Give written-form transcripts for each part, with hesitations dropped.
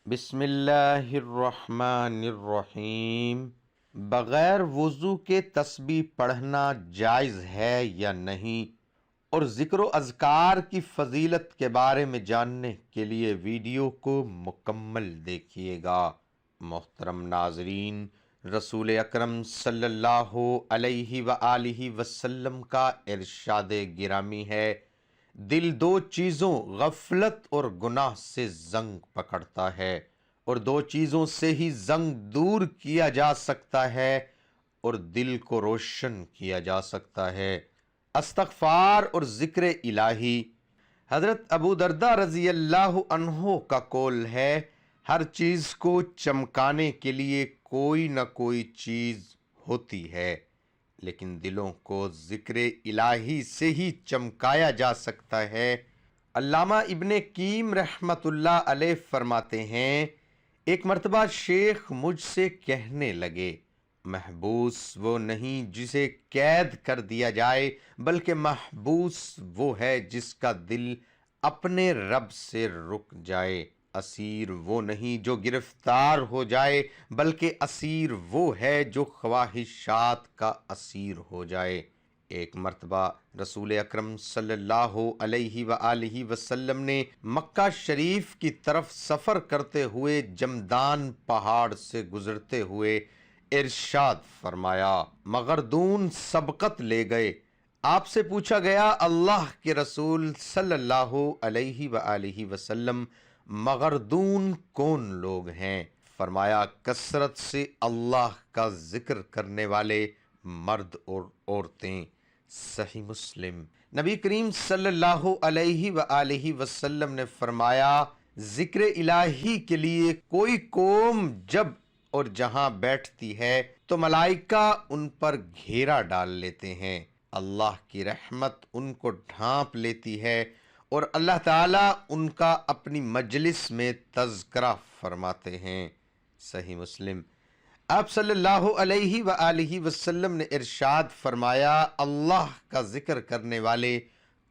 بسم اللہ الرحمن الرحیم۔ بغیر وضو کے تسبیح پڑھنا جائز ہے یا نہیں، اور ذکر و اذکار کی فضیلت کے بارے میں جاننے کے لیے ویڈیو کو مکمل دیکھیے گا۔ محترم ناظرین، رسول اکرم صلی اللہ علیہ وآلہ وسلم کا ارشاد گرامی ہے، دل دو چیزوں غفلت اور گناہ سے زنگ پکڑتا ہے، اور دو چیزوں سے ہی زنگ دور کیا جا سکتا ہے اور دل کو روشن کیا جا سکتا ہے، استغفار اور ذکر الہی۔ حضرت ابو درداء رضی اللہ عنہ کا قول ہے، ہر چیز کو چمکانے کے لیے کوئی نہ کوئی چیز ہوتی ہے، لیکن دلوں کو ذکر الہی سے ہی چمکایا جا سکتا ہے۔ علامہ ابن قیم رحمۃ اللہ علیہ فرماتے ہیں، ایک مرتبہ شیخ مجھ سے کہنے لگے، محبوس وہ نہیں جسے قید کر دیا جائے، بلکہ محبوس وہ ہے جس کا دل اپنے رب سے رک جائے۔ اسیر وہ نہیں جو گرفتار ہو جائے، بلکہ اسیر وہ ہے جو خواہشات کا اسیر ہو جائے۔ ایک مرتبہ رسول اکرم صلی اللہ علیہ وآلہ وسلم نے مکہ شریف کی طرف سفر کرتے ہوئے جمدان پہاڑ سے گزرتے ہوئے ارشاد فرمایا، مغردون سبقت لے گئے۔ آپ سے پوچھا گیا، اللہ کے رسول صلی اللہ علیہ وآلہ وسلم، مغردون کون لوگ ہیں؟ فرمایا، کثرت سے اللہ کا ذکر کرنے والے مرد اور عورتیں۔ صحیح مسلم۔ نبی کریم صلی اللہ علیہ وآلہ وسلم نے فرمایا، ذکر الہی کے لیے کوئی قوم جب اور جہاں بیٹھتی ہے تو ملائکہ ان پر گھیرا ڈال لیتے ہیں، اللہ کی رحمت ان کو ڈھانپ لیتی ہے، اور اللہ تعالیٰ ان کا اپنی مجلس میں تذکرہ فرماتے ہیں۔ صحیح مسلم۔ آپ صلی اللہ علیہ وآلہ وسلم نے ارشاد فرمایا، اللہ کا ذکر کرنے والے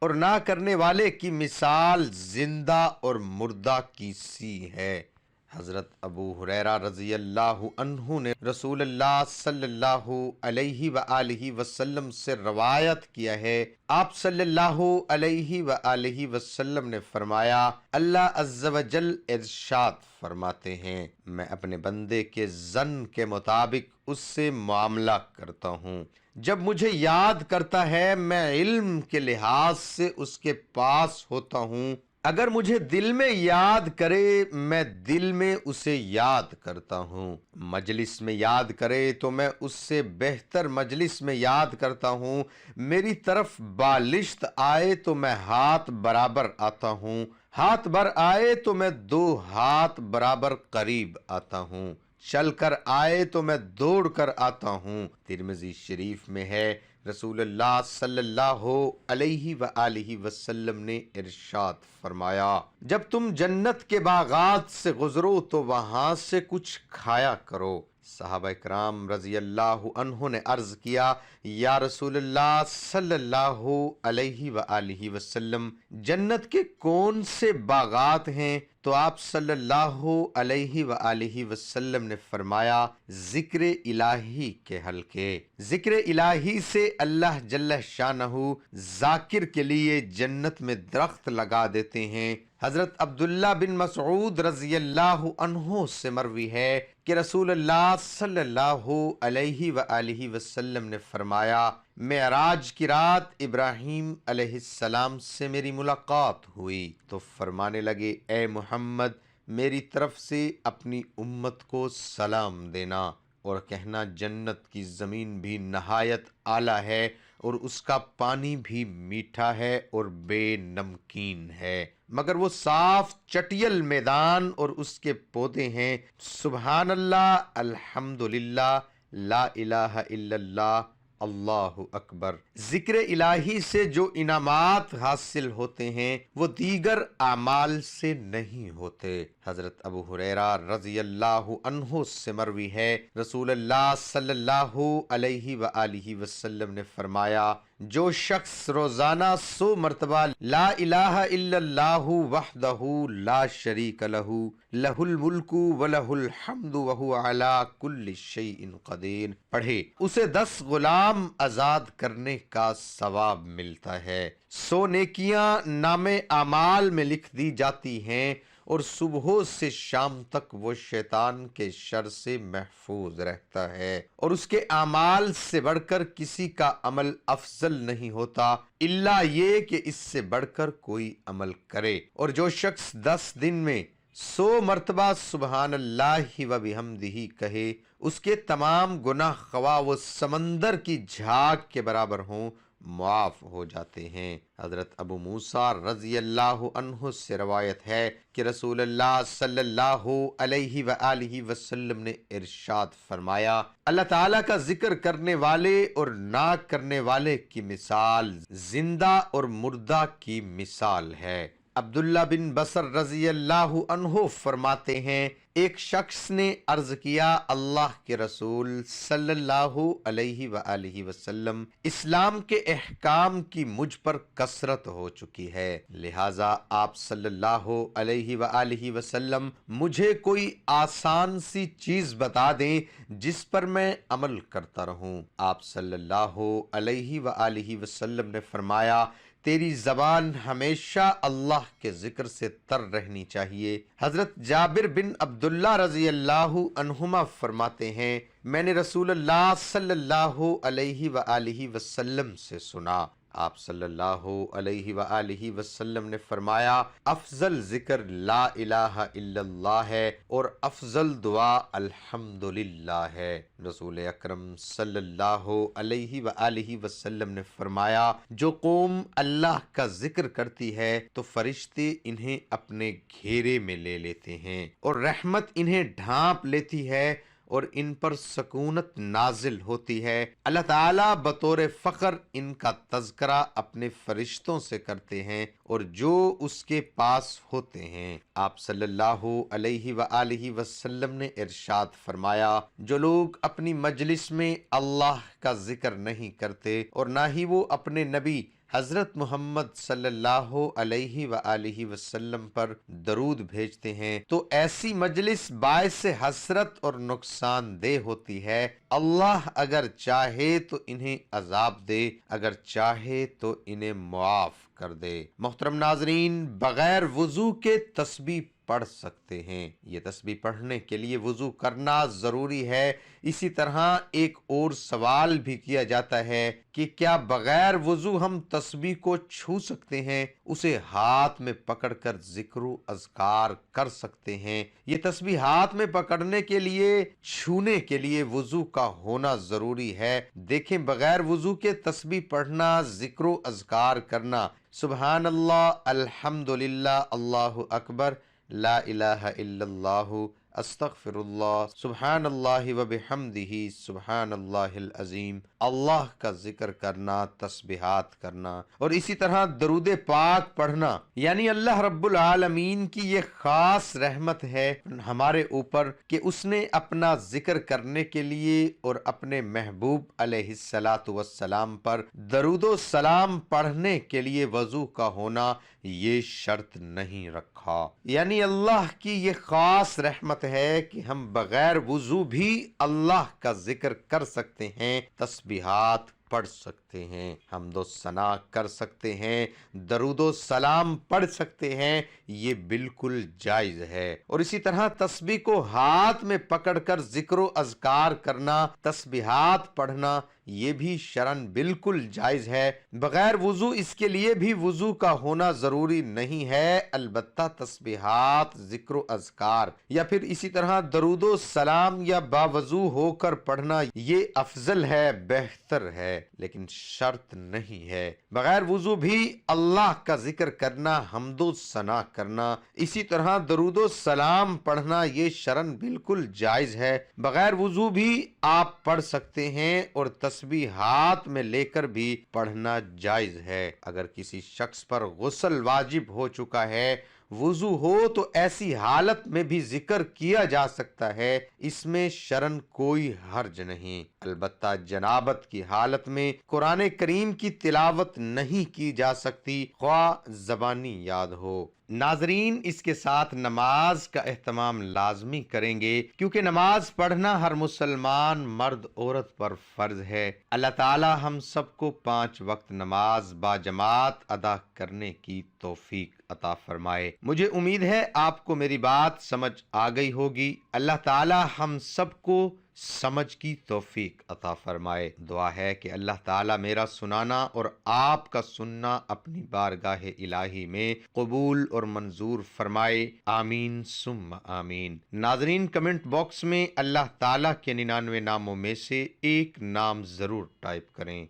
اور نہ کرنے والے کی مثال زندہ اور مردہ کی سی ہے۔ حضرت ابو ہریرہ رضی اللہ عنہ نے رسول اللہ صلی اللہ علیہ وآلہ وسلم سے روایت کیا ہے، آپ صلی اللہ علیہ وآلہ وسلم نے فرمایا، اللہ عز و جل ارشاد فرماتے ہیں، میں اپنے بندے کے ظن کے مطابق اس سے معاملہ کرتا ہوں، جب مجھے یاد کرتا ہے میں علم کے لحاظ سے اس کے پاس ہوتا ہوں، اگر مجھے دل میں یاد کرے میں دل میں اسے یاد کرتا ہوں، مجلس میں یاد کرے تو میں اس سے بہتر مجلس میں یاد کرتا ہوں، میری طرف بالشت آئے تو میں ہاتھ برابر آتا ہوں، ہاتھ بر آئے تو میں دو ہاتھ برابر قریب آتا ہوں، چل کر آئے تو میں دوڑ کر آتا ہوں۔ ترمذی شریف میں ہے، رسول اللہ صلی اللہ علیہ وآلہ وسلم نے ارشاد فرمایا، جب تم جنت کے باغات سے گزرو تو وہاں سے کچھ کھایا کرو۔ صحابہ کرام رضی اللہ عنہ نے عرض کیا، یا رسول اللہ صلی اللہ علیہ وآلہ وسلم، جنت کے کون سے باغات ہیں؟ تو آپ صلی اللہ علیہ وآلہ وسلم نے فرمایا، ذکر الہی کے حلقے۔ ذکر الہی سے اللہ جل شانہ ذاکر کے لیے جنت میں درخت لگا دیتے ہیں۔ حضرت عبداللہ بن مسعود رضی اللہ عنہ سے مروی ہے کہ رسول اللہ صلی اللہ علیہ وآلہ وسلم نے فرمایا، معراج کی رات ابراہیم علیہ السلام سے میری ملاقات ہوئی تو فرمانے لگے، اے محمد، میری طرف سے اپنی امت کو سلام دینا اور کہنا، جنت کی زمین بھی نہایت اعلیٰ ہے اور اس کا پانی بھی میٹھا ہے اور بے نمکین ہے، مگر وہ صاف چٹیل میدان اور اس کے پودے ہیں۔ سبحان اللہ، الحمدللہ، لا الہ الا اللہ، اللہ اکبر۔ ذکر الہی سے جو انعامات حاصل ہوتے ہیں وہ دیگر اعمال سے نہیں ہوتے۔ حضرت ابو ہریرہ رضی اللہ عنہ سے مروی ہے، رسول اللہ صلی اللہ علیہ وآلہ وسلم نے فرمایا، جو شخص روزانہ 100 مرتبہ لا الہ الا اللہ وحدہ لا شریک لہ لہ الملک ولہ الحمد وہو علی کل شیء قدیر پڑھے، اسے 10 غلام آزاد کرنے کا ثواب ملتا ہے۔ 100 نیکیاں نامے اعمال میں لکھ دی جاتی ہیں اور صبح سے شام تک وہ شیطان کے شر سے محفوظ رہتا ہے، اور اس کے اعمال سے بڑھ کر کسی کا عمل افضل نہیں ہوتا الا یہ کہ اس سے بڑھ کر کوئی عمل کرے۔ اور جو شخص 10 دن میں 100 مرتبہ سبحان اللہ و بحمدہ کہے، اس کے تمام گناہ خواہ وہ سمندر کی جھاگ کے برابر ہوں معاف ہو جاتے ہیں۔ حضرت ابو موسیٰ رضی اللہ عنہ سے روایت ہے کہ رسول اللہ صلی اللہ علیہ وآلہ وسلم نے ارشاد فرمایا، اللہ تعالیٰ کا ذکر کرنے والے اور نہ کرنے والے کی مثال زندہ اور مردہ کی مثال ہے۔ عبداللہ بن بصر رضی اللہ عنہ فرماتے ہیں، ایک شخص نے عرض کیا، اللہ کے رسول صلی اللہ علیہ وآلہ وسلم، اسلام کے احکام کی مجھ پر کثرت ہو چکی ہے، لہٰذا آپ صلی اللہ علیہ وآلہ وسلم مجھے کوئی آسان سی چیز بتا دیں جس پر میں عمل کرتا رہوں۔ آپ صلی اللہ علیہ وآلہ وسلم نے فرمایا، تیری زبان ہمیشہ اللہ کے ذکر سے تر رہنی چاہیے۔ حضرت جابر بن عبداللہ رضی اللہ عنہما فرماتے ہیں، میں نے رسول اللہ صلی اللہ علیہ وآلہ وسلم سے سنا، آپ صلی اللہ علیہ وآلہ وسلم نے فرمایا، افضل ذکر لا الہ الا اللہ ہے اور افضل دعا الحمدللہ ہے۔ رسول اکرم صلی اللہ علیہ وآلہ وسلم نے فرمایا، جو قوم اللہ کا ذکر کرتی ہے تو فرشتے انہیں اپنے گھیرے میں لے لیتے ہیں اور رحمت انہیں ڈھانپ لیتی ہے اور ان پر سکونت نازل ہوتی ہے۔ اللہ تعالیٰ بطور فخر ان کا تذکرہ اپنے فرشتوں سے کرتے ہیں اور جو اس کے پاس ہوتے ہیں۔ آپ صلی اللہ علیہ وآلہ وسلم نے ارشاد فرمایا، جو لوگ اپنی مجلس میں اللہ کا ذکر نہیں کرتے اور نہ ہی وہ اپنے نبی حضرت محمد صلی اللہ علیہ وآلہ وسلم پر درود بھیجتے ہیں تو ایسی مجلس باعث حسرت اور نقصان دہ ہوتی ہے۔ اللہ اگر چاہے تو انہیں عذاب دے، اگر چاہے تو انہیں معاف کر دے۔ محترم ناظرین، بغیر وضو کے تسبیح پڑھ سکتے ہیں۔ یہ تسبیح پڑھنے کے لیے وضو کرنا ضروری ہے۔ اسی طرح ایک اور سوال بھی کیا جاتا ہے کہ کیا بغیر وضو ہم تسبیح کو چھو سکتے ہیں، اسے ہاتھ میں پکڑ کر ذکر و اذکار کر سکتے ہیں؟ یہ تسبیح ہاتھ میں پکڑنے کے لیے، چھونے کے لیے وضو کا ہونا ضروری ہے۔ دیکھیں، بغیر وضو کے تسبیح پڑھنا، ذکر و اذکار کرنا، سبحان اللہ، الحمدللہ، اللہ اکبر، لا الہ الا اللہ، استغفر اللہ، سبحان اللہ و بحمدہ، سبحان اللہ العظیم، اللہ کا ذکر کرنا، تسبیحات کرنا، اور اسی طرح درود پاک پڑھنا، یعنی اللہ رب العالمین کی یہ خاص رحمت ہے ہمارے اوپر کہ اس نے اپنا ذکر کرنے کے لیے اور اپنے محبوب علیہ الصلاۃ والسلام پر درود و سلام پڑھنے کے لیے وضو کا ہونا یہ شرط نہیں رکھا۔ یعنی اللہ کی یہ خاص رحمت ہے کہ ہم بغیر وضو بھی اللہ کا ذکر کر سکتے ہیں، تسبیحات پڑھ سکتے ہیں، حمد و ثنا کر سکتے ہیں، درود و سلام پڑھ سکتے ہیں، یہ بالکل جائز ہے۔ اور اسی طرح تسبیح کو ہاتھ میں پکڑ کر ذکر و اذکار کرنا، تسبیحات پڑھنا، یہ بھی شرعاً بالکل جائز ہے۔ بغیر وضو اس کے لیے بھی وضو کا ہونا ضروری نہیں ہے، البتہ تسبیحات، ذکر و اذکار یا پھر اسی طرح درود و سلام یا باوضو ہو کر پڑھنا یہ افضل ہے، بہتر ہے، لیکن شرط نہیں ہے۔ بغیر وضو بھی اللہ کا ذکر کرنا، حمد و ثنا کرنا، اسی طرح درود و سلام پڑھنا یہ شرعاً بالکل جائز ہے۔ بغیر وضو بھی آپ پڑھ سکتے ہیں اور تسبیح ہاتھ میں لے کر بھی پڑھنا جائز ہے۔ اگر کسی شخص پر غسل واجب ہو چکا ہے، وضو ہو تو ایسی حالت میں بھی ذکر کیا جا سکتا ہے، اس میں شرعن کوئی حرج نہیں۔ البتہ جنابت کی حالت میں قرآن کریم کی تلاوت نہیں کی جا سکتی، خواہ زبانی یاد ہو۔ ناظرین، اس کے ساتھ نماز کا اہتمام لازمی کریں گے، کیونکہ نماز پڑھنا ہر مسلمان مرد عورت پر فرض ہے۔ اللہ تعالی ہم سب کو 5 وقت نماز باجماعت ادا کرنے کی توفیق عطا فرمائے۔ مجھے امید ہے آپ کو میری بات سمجھ آ گئی ہوگی۔ اللہ تعالی ہم سب کو سمجھ کی توفیق عطا فرمائے۔ دعا ہے کہ اللہ تعالی میرا سنانا اور آپ کا سننا اپنی بارگاہ الہی میں قبول اور منظور فرمائے، آمین ثم آمین۔ ناظرین، کمنٹ باکس میں اللہ تعالی کے 99 ناموں میں سے ایک نام ضرور ٹائپ کریں۔